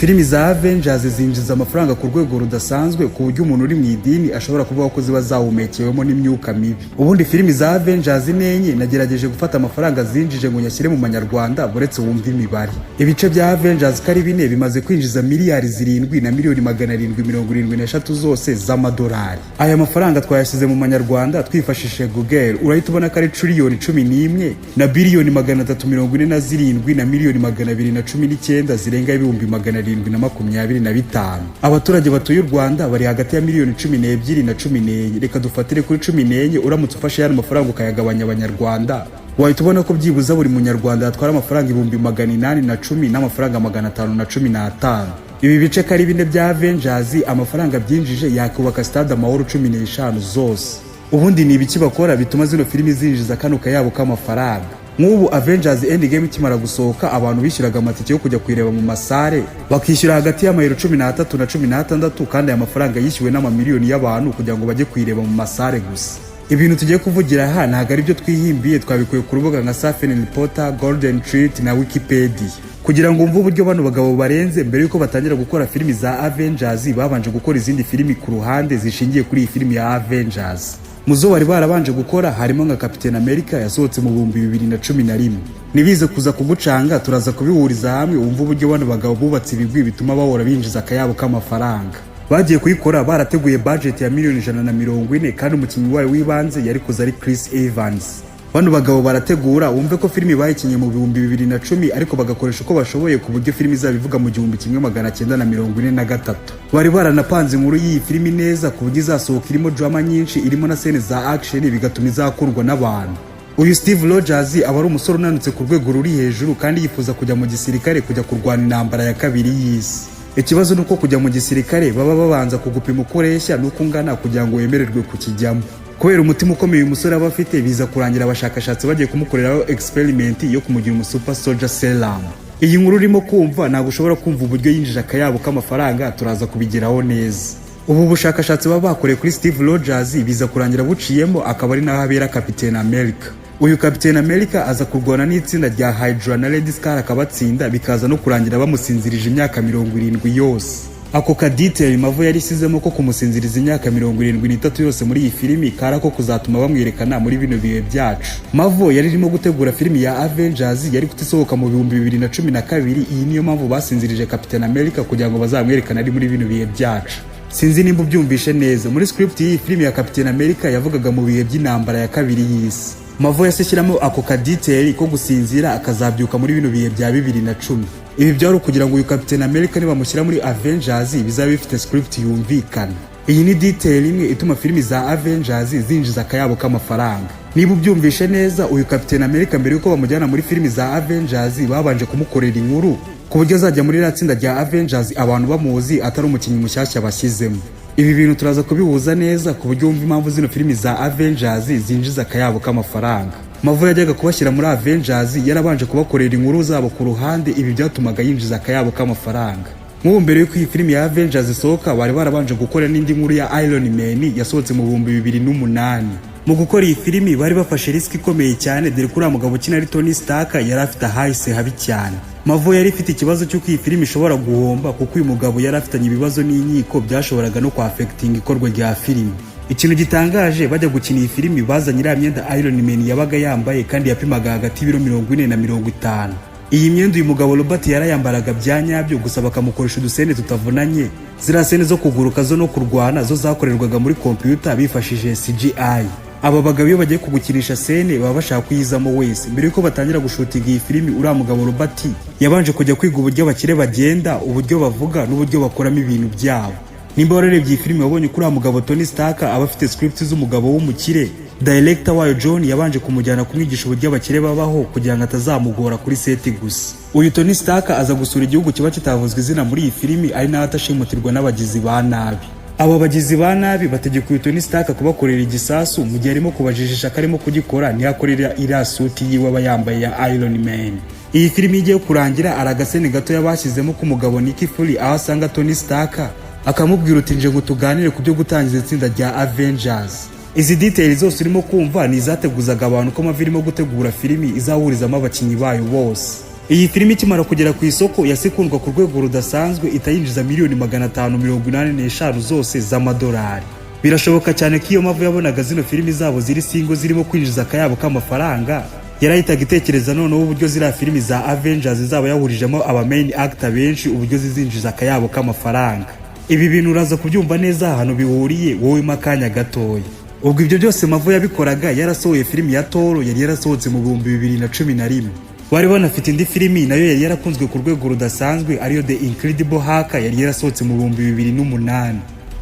Filimi za Avengers zinjiza amafaranga ku rwego rudasanzwe ku buryo umuntu uri mu idini ashobora kuvuga ko ziba zawumekewemo n'imyuka mibi. Ubundi filimi za Avengers nenye nagerageje gufata amafaranga zinjije ngo nyashyire mu manyarwanda buretse wumva imibare. Ibice bya Avengers kari bine bimaze kwinjiza miliyari 7 na miliyoni 773 zose z'amadolari. Aya mafaranga twayashyize mu manyarwanda twifashishije Google, urahita ubona ko ari triliyoni 11 na biliyoni 347 na miliyoni 219 zirenga ibihumbi 725. Abaturage batuye u Rwanda bari hagati ya miliyoni 12 na 14. Reka dufatire kuri 14. Uramutse ufashe y'ano mafaranga ukayagabanya abanyarwanda, wahita ubona ko byibuza buri munyarwanda yatwara amafaranga 810 n'amafaranga 515. Ibi bice kari bine bya Avengers amafaranga byinjije yakubaka stade Amahoro 15 zose. Ubundi ni ibiki bakora bituma zino filimi zinjiza kano kayabo k'amafaranga? Nk'ubu Avengers Endgame ikimara gusohoka, abantu bishyuraga amatike yo kujya kwireba mu masare bakishyura hagati y'amayero 13 na 16, kandi aya mafaranga yishyuwe n'amamiliyoni y'abantu kugira ngo bajye kwireba mu masare gusa. Ibintu tugiye kuvugira aha ntabwo ari byo twihimbiye, twabikuye ku rubuga nka Safin Reporter, Golden Treat na Wikipedia. Kugira ngo umve uburyo bano bagabo barenze, mbere yuko batangira gukora filimi za Avengers babanje gukora izindi filimi ku ruhande zishingiye kuri iyi filimi ya Avengers. Muzo bari barabanje gukora harimo nka Captain America yasohotse mu 2011. Nibize kuza kugucanga turaza kubihuriza hamwe umva uburyo bano bagabo bubatse ibigwi bituma bahora binjiza akayabo k'amafaranga. Bagiye kuyikora barateguye budget ya miliyoni 140, kandi umukinnyi wayo wibanze yari kuza ari Chris Evans. Bano bagabo barategura wumve ko filimi bayikinye mu 2010 ariko bagakoresha uko bashoboye ku buryo filimi zabivuga mu 1943. Bari baranapanze inkuru y'iyi filimi neza ku buryo izasohoka irimo drama nyinshi, irimo na scene za action bigatuma izakundwa n'abantu. Uyu Steve Rogers aba ari umusore unanutse ku rwego ruri hejuru kandi yifuza kujya mu gisirikare kujya kurwana intambara ya kabiri y'isi. Ikibazo nuko kujya mu gisirikare baba babanza kugupima ukoreshya nuko ungana kugira ngo wemererwe kukijyamo. Kubera umutima ukomeye uyu musore aba afite, biza kurangira abashakashatsi bagiye kumukoreraho experiment yo kumugira umu super soldier serum. Iyi nkuru urimo kumva ntabwo ushobora kumva uburyo yinjije akayabo k'amafaranga, turaza kubigeraho neza. Ubu bushakashatsi baba bakoreye kuri Steve Rogers biza kurangira buciyemo, akaba ari naho habera Captain America. Uyu Captain America aza kurwana n'itsinda rya Hydra na Red Skull akabatsinda, bikaza no kurangira bamusinzirije imyaka 70 yose. Ako ka detail Mavo yari isizemo ko kumusinziriza imyaka 73 yose muri iyi filimi karako kuzatuma bamwerekana muri bino bihe byacu. Mavo yari irimo gutegura filimi ya Avengers yari kutisohoka mu 2012. Iyi niyo mpamvu basinzirije Captain America kugira ngo bazamwerekana ari muri bino bihe byacu. Sinzi nimba ubyumvishe neza, muri script y'iyi filimi ya Captain America yavugaga mu bihe by'intambara ya kabiri y'isi. Mavo yashyiramo ako ka detail ko gusinzira akazabyuka muri bino bihe bya 2010. Ibi byari kugira ngo uyu Captain America nibamushyira muri Avengers bizaba bifite script yumvikana. Iyi ni detail imwe ituma filimi za Avengers zinjiza akayabo k'amafaranga. Niba ubyumvishe neza, uyu Captain America mbere yuko bamujyana muri filimi za Avengers babanje kumukorera inkuru ku buryo azajya muri ratsinda rya Avengers abantu bamuzi atari umukinnyi mushyashya bashyizemo. Ibi bintu turaza kubihuza neza ku buryo wumva impamvu zino filimi za Avengers zinjiza akayabo k'amafaranga. Mavo yajyaga kubashyira muri Avengers yarabanje kubakorera inkuru zabo ku ruhande, ibi byatumaga yinjiza akayabo k'amafaranga. Nk'ubu mbere yuko iyi filimi ya Avengers isohoka bari barabanje gukora n'indi nkuru ya Iron Man yasohotse mu 2008. Mu gukora iyi filimi bari bafashe risk ikomeye cyane, dore kuri mugabo ukina ari Tony Stark yari afite ahahise habi cyane. Mavo yari ifite ikibazo cy'uko iyi filimi ishobora guhomba kuko uyu mugabo yari afitanye ibibazo n'inkiko byashoboraga no kwa-affecting ikorwa rya filimi. Ikintu gitangaje, bajya gukina iyi filimi bazanye iriya myenda Iron Man yabaga yambaye kandi yapimaga hagati y'ibiro 40 na 50. Iyi myenda uyu mugabo Robert yarayambaraga bya nyabyo, gusa bakamukoresha udusene tutavunanye. Zira sene zo kuguruka zo no kurwana zo zakorerwaga muri computer bifashishije CGI. Aba bagabo iyo bagiye kugukinisha sene baba bashaka kuyizamo wese. Mbere yuko batangira gushutinga iyi filimi uriya mugabo Robert yabanje kujya kwiga uburyo abakire bagenda, uburyo bavuga n'uburyo bakoramo ibintu byabo. Nimba wararebye iyi filimi wabonye kuri mugabo Tony Stark aba afite script z'umugabo w'umukire, director wayo John yabanje kumujyana kumwigisha uburyo abakire babaho kugira ngo atazamugora kuri set gusa. Uyu Tony Stark aza gusura igihugu kiba kitavuzwe izina muri iyi filimi, ari naho atashimutirwa n'abagizi ba nabi. Abo bagizi ba nabi bategeka uyu Tony Stark kubakorera igisasu mu gihe arimo kubajijisha karimo kugikora ntiyakorera iriya suti yiwe aba yambaye ya Iron Man. Iyi filimi igiye kurangira aragasene gato yabashyizemo ku mugabo Nick Fury aho asanga Tony Stark akamubwira uti nje ngo tuganire ku byo gutangiza itsinda rya Avengers. Izi details zose urimo kumva ni izateguzaga abantu ko Marvel irimo gutegura filimi izahurizamo abakinnyi bayo bose. Iyi filimi ikimara kugera ku isoko yasekundwa ku rwego rudasanzwe itayinjiza miliyoni 585 zose z'amadolari. Birashoboka cyane ko iyo mpamvu yabonaga zino filimi zabo ziri singo zirimo kwinjiza akayabo k'amafaranga yarahitaga itekereza noneho uburyo ziriya filimi za Avengers zaba yahurijemo aba main actor benshi uburyo zizinjiza akayabo k'amafaranga. Ibi bintu uraza kubyumva neza ahantu bihuriye wowe makanya gatoya. Ubwo ibyo byose Mavo yabikoraga yarasohoye filimi ya Thor yari yarasohotse mu 2011. Bari banafite indi filimi nayo yari yarakunzwe ku rwego rudasanzwe ariyo The Incredible Hulk yari yarasohotse mu 2008.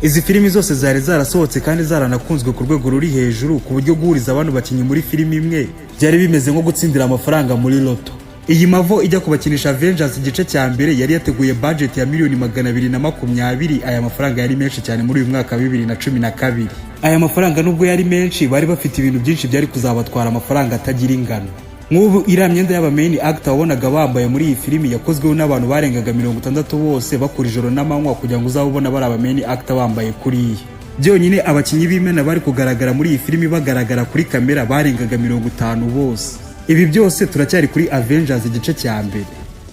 Izi filimi zose zari zarasohotse kandi zaranakunzwe ku rwego ruri hejuru ku buryo guhuriza abantu bakinyi muri filimi imwe byari bimeze nko gutsindira amafaranga muri loto. Iyi Mavo ijya kubakinisha Avengers igice cya mbere yari yateguye budget ya miliyoni 220. Aya mafaranga yari menshi cyane muri uyu mwaka wa 2012. Aya mafaranga nubwo yari menshi bari bafite ibintu byinshi byari kuzabatwara amafaranga atagira ingano. Nk'ubu iriya myenda y'aba main actor wabonaga bambaye muri iyi filimi yakozweho n'abantu barengaga 60 bose bakora ijoro n'amanywa kugira ngo uzabona bari aba main actor bambaye kuriya. Byonyine abakinyi b'imena bari kugaragara muri iyi filimi bagaragara kuri kamera barengaga 50 bose. Ibi byose turacyari kuri Avengers igice cya mbere.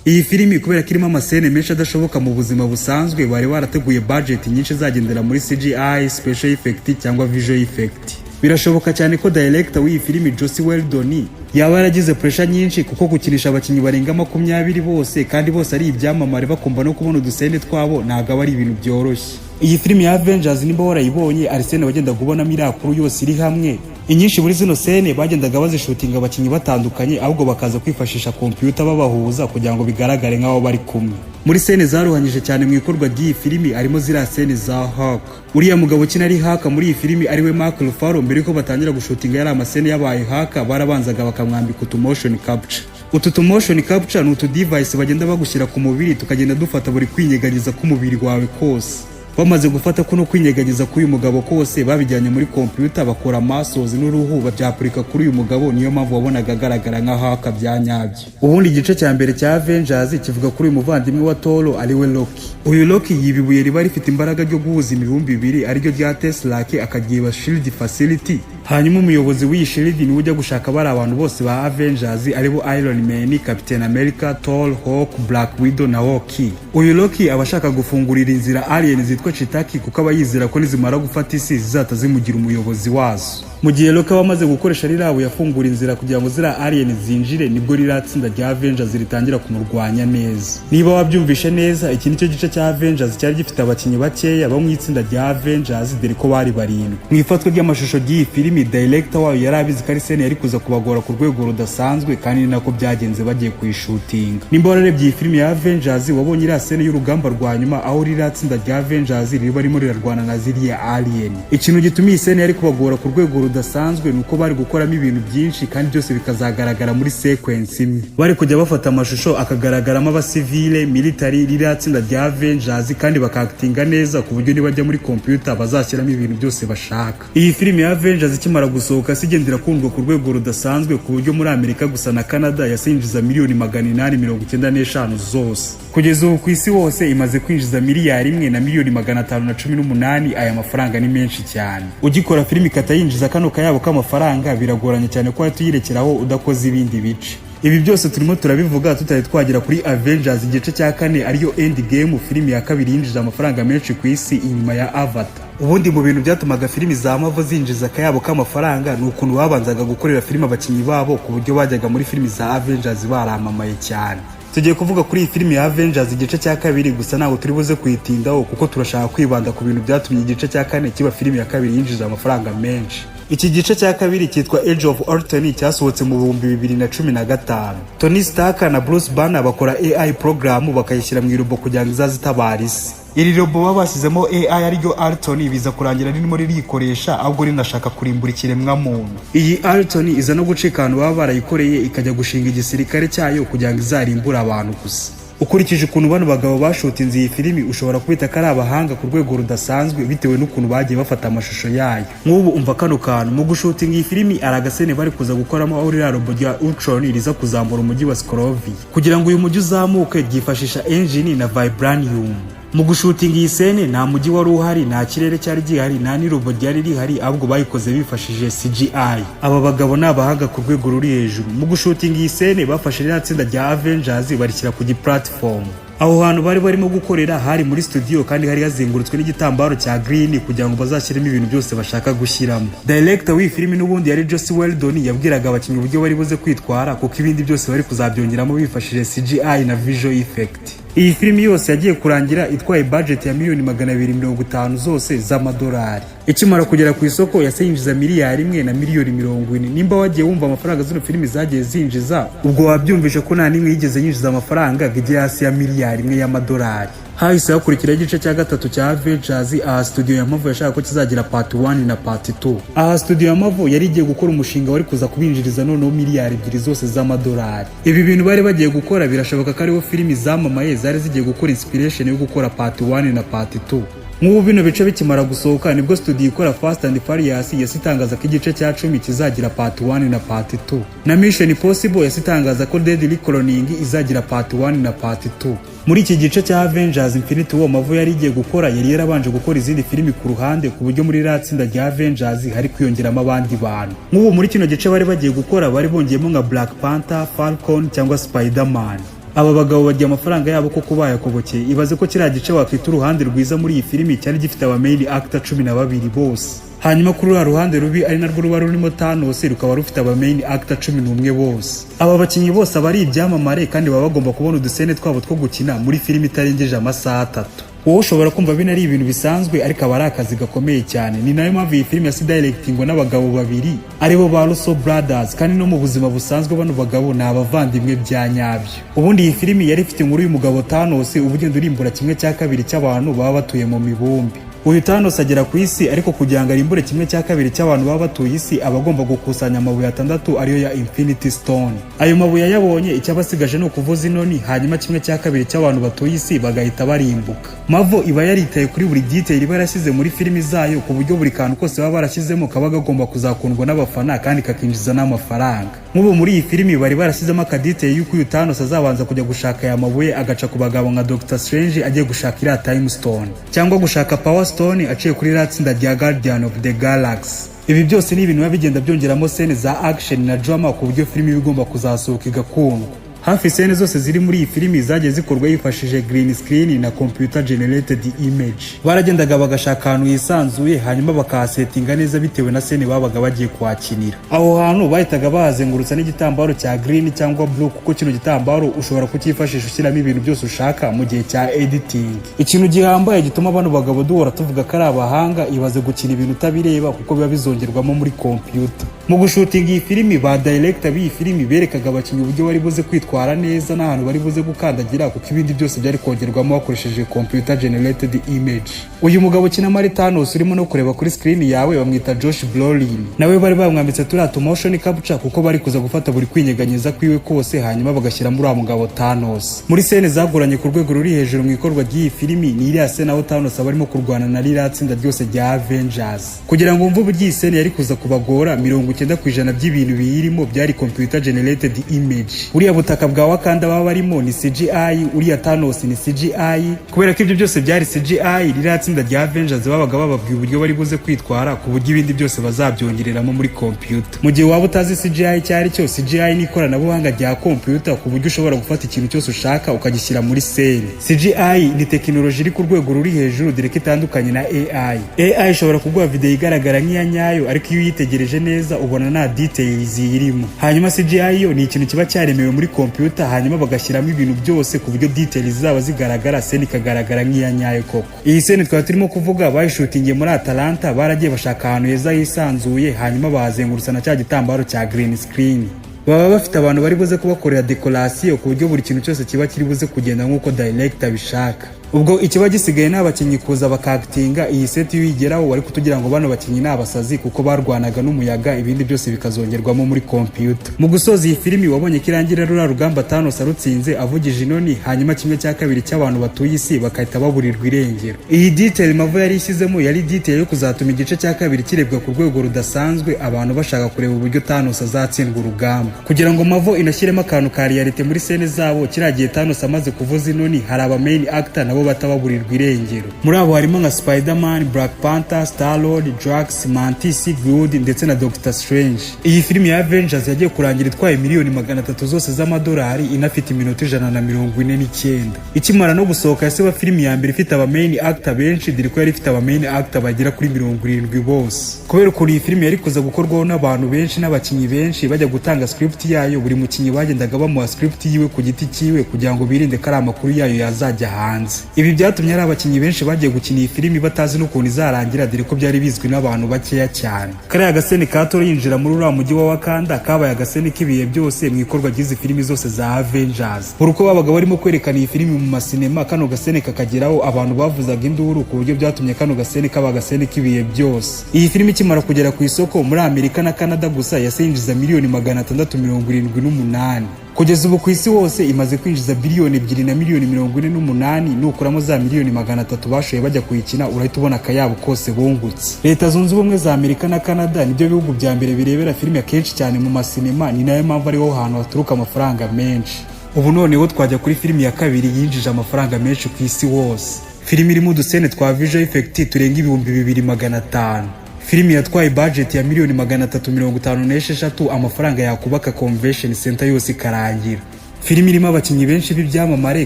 Iyi filimi kubera kirimo amasene menshi adashoboka mu buzima busanzwe bari barateguye budget nyinshi zagendera muri CGI, special effect cyangwa visual effect. Birashoboka cyane ko director w'iyi filimi Joss Whedon yaba yaragize pressure nyinshi kuko gukinisha abakinyi barenga 20 bose kandi bose ari ibyamamare bakumva no kubona udusende twabo ntago ari ibintu byoroshye. Iyi filimi ya Avengers nimba warayibonye Arsene wagenda kubona mirakuru yose iri hamwe. Inyinshi muri zino sene bagendaga bazishutinga abakinyi batandukanye ahubwo bakaza kwifashisha computer babahuza kugira ngo bigaragare nk'aho bari kumwe. Muri sene zaruhanyije cyane mu ikorwa ry'iyi filimi arimo zira sene za Hulk. Uriya mugabo kina ari Hulk muri iyi filimi ariwe Mark Ruffalo mbere ko batangira gushutinga yari amasene yabaye Hulk barabanzaga bakamwambika motion capture. Utu motion capture ni utu device bagenda bagushyira ku mubiri tukagenda dufata buri kwinyeganyiza k'umubiri wawe kose. Bamaze gufata kuno kwinyeganyiza k'uyu mugabo kose babijyanye muri computer bakora muscles n'uruhu babyapurika kuri uyu mugabo niyo mpamvu wabonaga agaragara nka Hulk byanyabyo. Ubundi igice cya mbere cya Avengers kivuga kuri uyu muvandimwe wa Thor ariwe Loki. Uyu Loki yibibuye riba rifite imbaraga ryo guhuza imibumbi ibiri ariryo rya Tesseract akagiba Shield Facility. Hanyuma umuyobozi w'iyi Shield ni ujya gushaka bari abantu bose ba Avengers aribo Iron Man, Captain America, Thor, Hulk, Black Widow na Loki. Uyu Loki abashaka gufungurira inzira alien zitwa Chitaki kuko abayizera ko nizimara gufata isi zizata zimugira umuyobozi wazo. Mu gihe Loki wamaze gukoresha rirabo yafungura inzira kugira ngo zira alien zinjire nibwo riratsinda rya Avengers ritangira kumurwanya neza. Niba wabyumvishe neza iki nicyo gice cya Avengers cyari gifite abakinyi bakeya bo mu itsinda rya Avengers dore ko bari barindwi. Mu ifatwa ry'amashusho ry'iyi filimi director wayo yari abizi ko Arsene yari kuza kubagora ku rwego rudasanzwe kandi nako byagenze bagiye kuyishutinga. Nimba wararebye iyi filimi ya Avengers wabonye iriya scene y'urugamba rwa nyuma aho riratsinda rya Avengers riba ririmo rirarwana na ziriya alien. Ikintu gituma iyi scene yari kubagora ku rwego rudasanzwe nuko bari gukoramo ibintu byinshi kandi byose bikazagaragara muri sequence imwe. Bari kujya bafata amashusho akagaragaramo abasivile, military riratsinda rya Avengers kandi bakactinga neza ku buryo nibajya muri computer bazashyiramo ibintu byose bashaka. Iyi filimi ya Avengers ikimara gusohoka sigendera kundwa ku rwego rudasanzwe ku buryo muri Amerika gusa na Canada yasinjiza miliyoni 895 zose. Kugeza ubu ku isi hose imaze kwinjiza miliyari 1 na miliyoni 518. Aya mafaranga ni menshi cyane. Ugikora filimi katayinjiza kano kayabo k'amafaranga biragoranye cyane ko tuyirekeraho udakoze ibindi bice. Ibi byose turimo turabivuga tutari twagera kuri Avengers igice cya 4 ariyo Endgame, filimi ya kabiri yinjiza amafaranga menshi ku isi inyuma ya Avatar. Ubundi mu bintu byatumaga filimi za Marvel zinjiza akayabo k'amafaranga ni ukuntu babanzaga gukorera filimi abakinyi babo ku buryo bajyaga muri filimi za Avengers baramamaye cyane. Tugiye kuvuga kuri iyi filimi ya Avengers igice cya kabiri gusa ntabwo turi buze kuyitindaho kuko turashaka kwibanda ku bintu byatumye igice cya 4 kiba filimi ya kabiri yinjiza amafaranga menshi. Iki gice cya kabiri cyitwa Age of Ultron cyasohotse mu 2015. Tony Stark na Bruce Banner bakora AI program bakayishyira mu irobo kugira ngo izazitabara isi. Iri robo babashyizemo AI ariryo Ultron biza kurangira ririmo ririkoresha ahubwo rinashaka kurimbura ikiremwa muntu. Iyi Ultron iza no gucika ahantu baba barayikoreye ikajya gushinga igisirikare cyayo kugira ngo izarimbura abantu gusa. Ukurikije ukuntu bano bagabo bashutinze iyi filimi ushobora kubita ko ari abahanga ku rwego rudasanzwe bitewe n'ukuntu bagiye bafata amashusho yayo. Nk'ubu umva kano kantu mu gushutinga iyi filimi aragasene bari kuza gukoramo aho ririya robo rya Ultron riza kuzambura umujyi wa Sokovia. Kugira ngo uyu mujyi uzamuke ryifashisha engine na vibranium. Mu gushutinga iyi sene nta mujyi wari uhari, nta kirere cyari gihari, nta n'irobo ryari rihari, ahubwo bayikoze bifashishije CGI. Aba bagabo ni abahanga ku rwego ruri hejuru. Mu gushutinga iyi sene bafashe rya tsinda rya Avengers barishyira ku platform. Aho hantu bari barimo gukorera hari muri studio kandi hari hazengurutswe n'igitambaro cya green kugira ngo bazashyiremo ibintu byose bashaka gushyiramo. Director w'iyi filimi n'ubundi yari Joss Whedon, yabwiraga abakinnyi uburyo bari buze kwitwara kuko ibindi byose bari kuzabyongeramo bifashishije CGI na visual effect. Iyi filimi yose yagiye kurangira itwaye budget ya miliyoni 250 zose z'amadolari. Ikimara kugera ku isoko yase yinjiza miliyari 1 na miliyoni 40. Nimba wagiye wumva amafaranga zino filimi zagiye zinjiza, ubwo wabyumvishe ko nta nimwe yigeze yinjiza amafaranga gije hasi ya miliyari 1 y'amadolari. Hahise hakurikira igice cya gatatu cya Avengers. Aha studio ya Marvel yashaka ko kizagira part 1 na part 2. Aha studio ya Marvel yari igiye gukora umushinga wari kuza kubinjiriza noneho miliyari 2 zose z'amadolari. Ibi bintu bari bagiye gukora birashoboka ko ariho filimi zamamaye zari zigiye gukora inspiration yo gukora part 1 na part 2. Nk'ubu bino bice bikimara gusohoka nibwo studio ikora Fast and Furious yasitangaza ko igice cya 10 kizagira part 1 na part 2, na Mission Impossible yasitangaza ko Deadly Claiming izagira part 1 na part 2. Muri iki gice cya Avengers Infinity War Marvel yari igiye gukora yari yarabanje gukora izindi filimi ku ruhande ku buryo muri ratsinda rya Avengers hari kwiyongeramo abandi bantu. Nk'ubu muri kino gice bari bagiye gukora bari bongeyemo nka Black Panther, Falcon cyangwa Spider-Man. Aba bagabo bagiye amafaranga yabo ko kubayakobokeye. Ibaze ko kiriya gice wakwita uruhande rwiza muri iyi filimi cyari gifite aba main actor 12 bose. Hanyuma kuri uru ruhande rubi ari narwo ruba rurimo Thanos rukaba rufite aba main actor 11 bose. Aba bakinnyi bose abari ibyamamare kandi baba bagomba kubona udusene twabo two gukina muri filimi itarengeje amasaha 3. Wowe ushobora kumva bino ari ibintu bisanzwe ariko aba ari akazi gakomeye cyane. Ni nayo mpamvu iyi filimi yasi directingwa n'abagabo babiri aribo ba Russo Brothers, kandi no mu buzima busanzwe bano bagabo ni abavandimwe bya nyabyo. Ubundi iyi filimi yari ifite inkuru y'umugabo Thanos ubugenda urimbura 1/2 cy'abantu baba batuye mu mibumbi. Uyu Thanos agera ku isi ariko kugira ngo arimbure 1/2 cy'abantu baba batuye isi abagomba gukusanya amabuye 6 ariyo ya Infinity Stone. Ayo mabuye yabonye icyabasigaje no kuvuza inoni, hanyuma 1/2 cy'abantu batuye isi bagahita barimbuka. Marvel iba yaritaye kuri buri detail iba yarashyize muri filimi zayo ku buryo buri kantu kose baba barashyizemo kaba gagomba kuzakundwa n'abafana kandi kakinjiza n'amafaranga. Nk'ubu muri iyi filimi bari barashyizemo akadetail y'uko uyu Thanos azabanza kujya gushaka aya mabuye agaca ku bagabo nka Doctor Strange agiye gushaka iriya Time Stone cyangwa gushaka Power Stone aciye kuri ratsinda rya Guardian of the Galaxy. Ibi byose ni ibintu biba bigenda byongeramo scene za action na drama ku buryo filimi bigomba kuzasohoka igakundwa. Hafi scene zose ziri muri iyi filimi zagiye zikorwa yifashishije green screen na computer generated image. Baragendaga bagashaka ahantu yisanzuye hanyuma bakahasetinga neza bitewe na scene babaga bagiye kwakinira. Aho hantu bahitaga bahazengurutsa n'igitambaro cya green cyangwa blue kuko kino gitambaro ushobora kukifashisha ushyiramo ibintu byose ushaka mu gihe cya editing. Ikintu gihambaye gituma bano bagabo duhora tuvuga ko ari abahanga, ibaze gukina ibintu utabireba kuko biba bizongerwamo muri computer. Mu gushutinga iyi filimi ba director b'iyi filimi berekaga abakinnyi uburyo bari buze kwitwara neza n'ahantu bari buze gukandagira kuko ibindi byose byari kongerwamo bakoresheje computer generated image. Uyu mugabo ukina muri Thanos urimo no kureba kuri screen yawe bamwita Josh Brolin. Nawe bari bamwambitse turiya motion capture kuko bari kuza gufata buri kwinyeganyeza kwiwe kose hanyuma bagashyira muri mugabo Thanos. Muri scene zagoranye ku rwego ruri hejuru mu ikorwa ry'iyi filimi ni iriya scene aho Thanos abarimo kurwana na ririya tsinda ryose rya Avengers. Kugira ngo umve uburyo iyi scene yari kuza kubagora 90% by'ibintu biyirimo byari computer generated image. Uriya butaka bwa Wakanda baba barimo ni CGI, uriya Thanos ni CGI. Kubera ko ibyo byose byari CGI, ririya tsinda rya Avengers babaga bababwiye uburyo bari buze kwitwara ku buryo ibindi byose bazabyongereramo muri computer. Mu gihe waba utazi CGI cyari cyo, CGI ni ikoranabuhanga rya computer ku buryo ushobora gufata ikintu cyose ushaka ukagishyira muri scene. CGI ni tekinoloji iri ku rwego ruri hejuru direct itandukanye na AI. AI ishobora kuguha video igaragara nk'iya nyayo ariko iyo uyitegereje neza ubona nta details zirimo. Hanyuma CGI yo ni ikintu kiba cyaremewe muri computer hanyuma bagashyiramo ibintu byose ku buryo details zaba zigaragara, scene ikagaragara nk'iya nyayo koko. Iyi scene twari turimo kuvuga bayishutingiye muri Atlanta, baragiye bashaka ahantu heza hisanzuye hanyuma bahazengurutsa na cya gitambaro cya green screen. Baba bafite abantu bari buze kubakorera decoration ku buryo buri kintu cyose kiba kiri buze kugenda nk'uko director bishaka. Ubwo ikiba gisigaye n'abakinnyi kuza bakactinga iyi set y'igeraho wari kutugira ngo bano bakinnyi n'abasazi kuko barwanaga n'umuyaga, ibindi byose bikazongerwamo muri computer. Mu gusoza iyi filimi wabonye kirangira rura rugamba Thanos arutsinze avugije inoni hanyuma 1/2 cy'abantu batuye isi bakahita baburirwa irengero. Iyi detail Marvel yari ishyizemo yari detail yo kuzatuma igice cya 2 kirebwa ku rwego rudasanzwe, abantu bashaka kureba uburyo Thanos azatsindwa urugamba. Kugira ngo Marvel inashyiremo akantu ka reality muri scene zabo, kiragiye Thanos amaze kuvuza inoni hari aba main actor nabo nabo batababurirwa irengero. Muri abo harimo nka Spider-Man, Black Panther, Star-Lord, Drax, Mantis, Groot ndetse na Doctor Strange. Iyi filimi ya Avengers yagiye kurangira itwaye miliyoni 300 zose z'amadolari, inafite iminota 149. Ikimara no gusohoka yasiba filimi ya mbere ifite aba main actor benshi, dore ko yari ifite aba main actor bagera kuri 70 bose. Kubera ukuntu iyi filimi yari kuza gukorwaho n'abantu benshi n'abakinyi benshi, bajya gutanga script yayo, buri mukinyi bagendaga bamuha script yiwe ku giti cyiwe kugira ngo birinde ko ari amakuru yayo yazajya hanze. Ibi byatumye ari abakinyi benshi bagiye gukina iyi filimi batazi n'ukuntu izarangira, dore ko byari bizwi n'abantu bakeya cyane. Kariya gaseni ka Thor yinjira muri uriya mujyi wa Wakanda kabaye agaseni k'ibihe byose mu ikorwa ry'izi filimi zose za Avengers. Uruko babaga barimo kwerekana iyi filimi mu masinema, kano gaseni kakageraho abantu bavuzaga induru, ku buryo byatumye kano gaseni kaba agaseni k'ibihe byose. Iyi filimi kimara kugera ku isoko muri Amerika na Canada gusa yasinjiza miliyoni 678. Kugeza ubu ku isi hose imaze kwinjiza biliyoni 2 na miliyoni 48, nukuramo za miliyoni 300 bashoye bajya kuyikina, urahita ubona akayabo kose bungutse. Leta Zunze Ubumwe za Amerika na Canada nibyo bihugu bya mbere birebera filimi akenshi cyane mu masinema, ni nayo mpamvu ariho hantu haturuka amafaranga menshi. Ubu noneho twajya kuri filimi ya kabiri yinjije amafaranga menshi ku isi hose. Filimi irimo udusene twa visual effect turenga 2500. Filimi yatwaye budget ya miliyoni 356, amafaranga yakubaka convention center yose ikarangira. Filimi irimo abakinyi benshi b'ibyamamare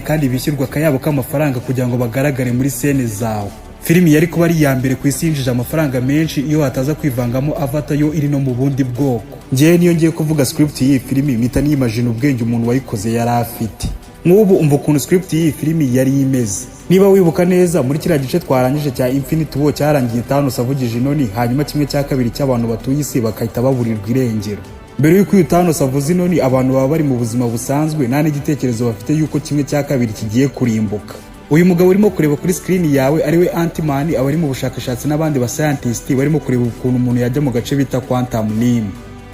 kandi bishyurwa akayabo k'amafaranga kugira ngo bagaragare muri scene zawo. Filimi yari kuba ari ya mbere ku isi yinjije amafaranga menshi iyo hataza kwivangamo Avatar yo iri no mu bundi bwoko. Ngiye niyo ngiye kuvuga script y'iyi filimi mpita niyimagine ubwenge umuntu wayikoze yari afite. Nk'ubu umva ukuntu script y'iyi filimi yari imeze. Niba wibuka neza muri kiriya gice twarangije cya Infinity War cyarangiye Thanos avugije inoni, hanyuma kimwe cya kabiri cy'abantu batuye isi bakahita baburirwa irengero. Mbere y'uko Thanos avuze inoni, abantu baba bari mu buzima busanzwe nta n'igitekerezo bafite y'uko kimwe cya kabiri kigiye kurimbuka. Uyu mugabo urimo kureba kuri screen yawe ariwe Ant-Man, abari mu bushakashatsi n'abandi ba scientist barimo kureba ukuntu umuntu yajya mu gace bita Quantum Realm.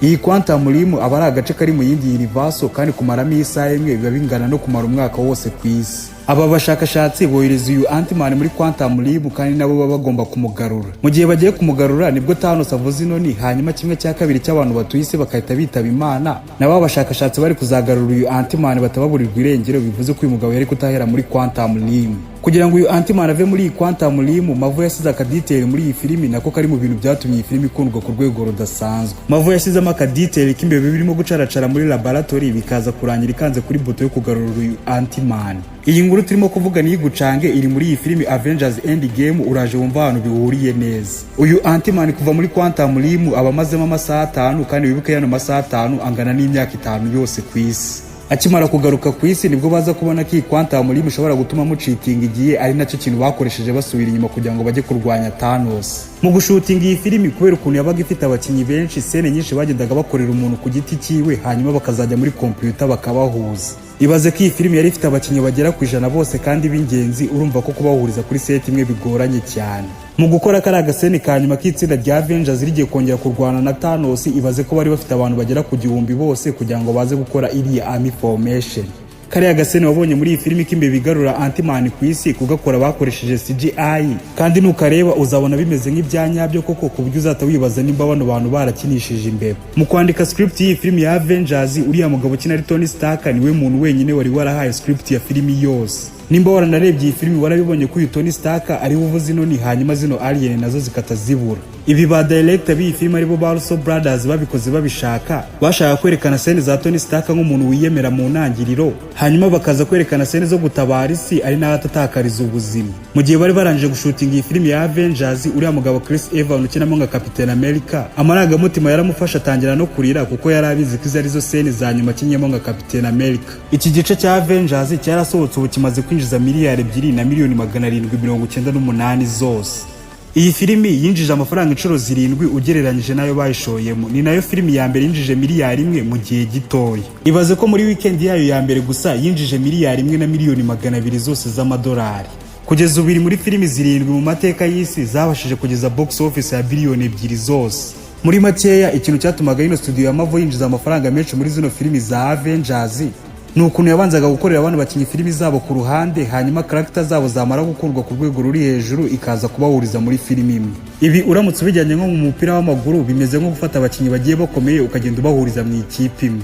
Iyi Quantum Realm aba ari agace kari mu yindi universe kandi kumaramo isaha imwe biba bingana no kumara umwaka wose ku isi. Aba bashakashatsi bohereza uyu Ant-Man muri Quantum Realm kandi nabo baba bagomba kumugarura. Mu gihe bagiye kumugarura nibwo Thanos avuze inoni, hanyuma kimwe cya kabiri cy'abantu batuye isi bakahita bitaba Imana. Nabo abashakashatsi bari kuzagarura uyu Ant-Man batababurirwa irengero, bivuze ko uyu mugabo yari kutahera muri Quantum Realm. Kugira ngo uyu Ant-Man ave muri iyi Quantum Realm, Marvel yasize akadetail muri iyi filimi nako kari mu bintu byatumye iyi filimi ikundwa ku rwego rudasanzwe. Marvel yasizemo akadetail k'imbebe birimo gucaracara muri laboratory bikaza kurangira ikanze kuri buto yo kugarura uyu Ant-Man. Iyi nguru turimo kuvuga ni gucange iri muri iyi filimi Avengers Endgame, uraje wumva ahantu bihuriye neza. Uyu Ant-Man kuva muri Quantum Realm abamazemo amasaha 5 kandi wibuke yano masaha 5 angana n'imyaka 5 yose ku isi. Akimara kugaruka ku isi nibwo baza kubona ko iyi Quantum Realm ishobora gutuma mucitinga igiye, ari nacyo kintu bakoresheje basubira inyuma kugira ngo bajye kurwanya Thanos. Mu gushutinga iyi filimi kubera ukuntu yabaga ifite abakinyi benshi, scene nyinshi bagendaga bakorera umuntu ku giti cyiwe hanyuma bakazajya muri computer bakabahuza. Ibaze ko iyi filimi yari ifite abakinyi bagera ku 100 bose kandi b'ingenzi, urumva ko kubahuriza kuri set imwe bigoranye cyane. Mu gukora kari agaseni kanyuma k'itsinda rya Avengers rigiye kongera kurwana na Thanos, ibaze ko bari bafite abantu bagera ku 1000 bose kugira ngo baze gukora iriya army formation. Kariya gaseni wabonye muri iyi filimi k'imbere bigarura Ant-Man ku isi kugakora bakoresheje CGI, kandi nukareba uzabona bimeze nk'ibyanyabyo koko, ku buryo uzata wibaza nimba bano bantu barakinishije imbere. Mu kwandika script y'iyi filimi ya Avengers, uriya mugabo ukina ari Tony Stark niwe muntu wenyine wari warahaye script ya filimi yose. Nimba waranarebye iyi filimi warabibonye ko uyu Tony Stark ari uvuze inoni hanyuma zino alien nazo zikata zibura. Ibi ba director b'iyi filimi aribo ba Russo Brothers babikoze babishaka, bashaka kwerekana scene za Tony Stark nk'umuntu wiyemera mu ntangiriro, hanyuma bakaza kwerekana scene zo gutabara isi ari naho atatakariza ubuzima. Mu gihe bari barangije gushutinga iyi filimi ya Avengers, uriya mugabo Chris Evans ukinamo nka Captain America amarangamutima yaramufasha atangira no kurira kuko yari abizi ko izo arizo scene za nyuma kinyemo nka Captain America. Iki gice cya Avengers cyarasohotse ubu kimaze kwinjiza miliyari 2 na miliyoni 798 zose. Iyi filimi yinjije amafaranga inshuro 7 ugereranyije nayo bayishoyemo. Ni nayo filimi ya mbere yinjije miliyari 1 mu gihe gitoya. Ibaze ko muri weekend yayo ya mbere gusa yinjije miliyari 1 na miliyoni 200 zose z'amadolari. Kugeza ubu iri muri filimi 7 mu mateka y'isi zabashije kugeza box office ya biliyoni 2 zose. Muri makeya ikintu cyatumaga ino studio ya Marvel yinjiza amafaranga menshi muri zino filimi za Avengers ni ukuntu yabanzaga gukorera abantu bakinyi filimi zabo ku ruhande, hanyuma character zabo zamara gukurwa ku rwego ruri hejuru ikaza kubahuriza muri filimi imwe. Ibi uramutse ubijyanye nko mu mupira w'amaguru bimeze nko gufata abakinyi bagiye bakomeye ukagenda ubahuriza mu ikipe imwe.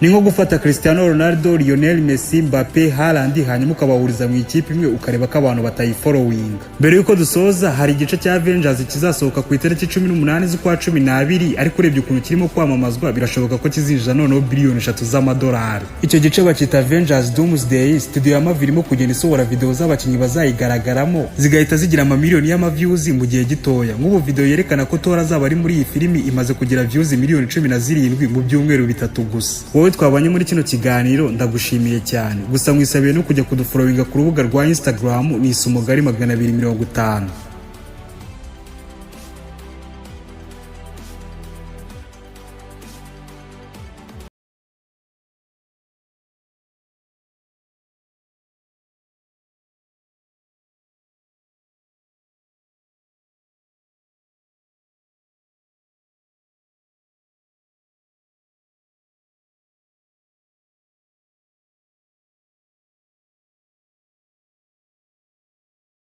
ni nko gufata Cristiano Ronaldo, Lionel Messi, Mbappe, Haaland hanyuma ukabahuriza mu ikipe imwe ukareba ko abantu batayifollowinga. Mbere yuko dusoza, hari igice cya Avengers kizasohoka ku itariki 18 z'ukwa 12, ariko urebye ukuntu kirimo kwamamazwa birashoboka ko kizinjira noneho biliyoni 3 z'amadolari. Icyo gice bakita Avengers Doomsday. Studio ya Marvel irimo kugenda isohora video z'abakinnyi bazayigaragaramo zigahita zigira amamiliyoni y'amaviews mu gihe gitoya. Nk'ubu video yerekana ko Thor azaba ari muri iyi filimi imaze kugira views miliyoni 17 mu byumweru 3 gusa. Wowe twabanye muri kino kiganiro ndagushimiye cyane, gusa mwisabiye no kujya kudufollowinga ku rubuga rwa Instagram ni Isumugari 250.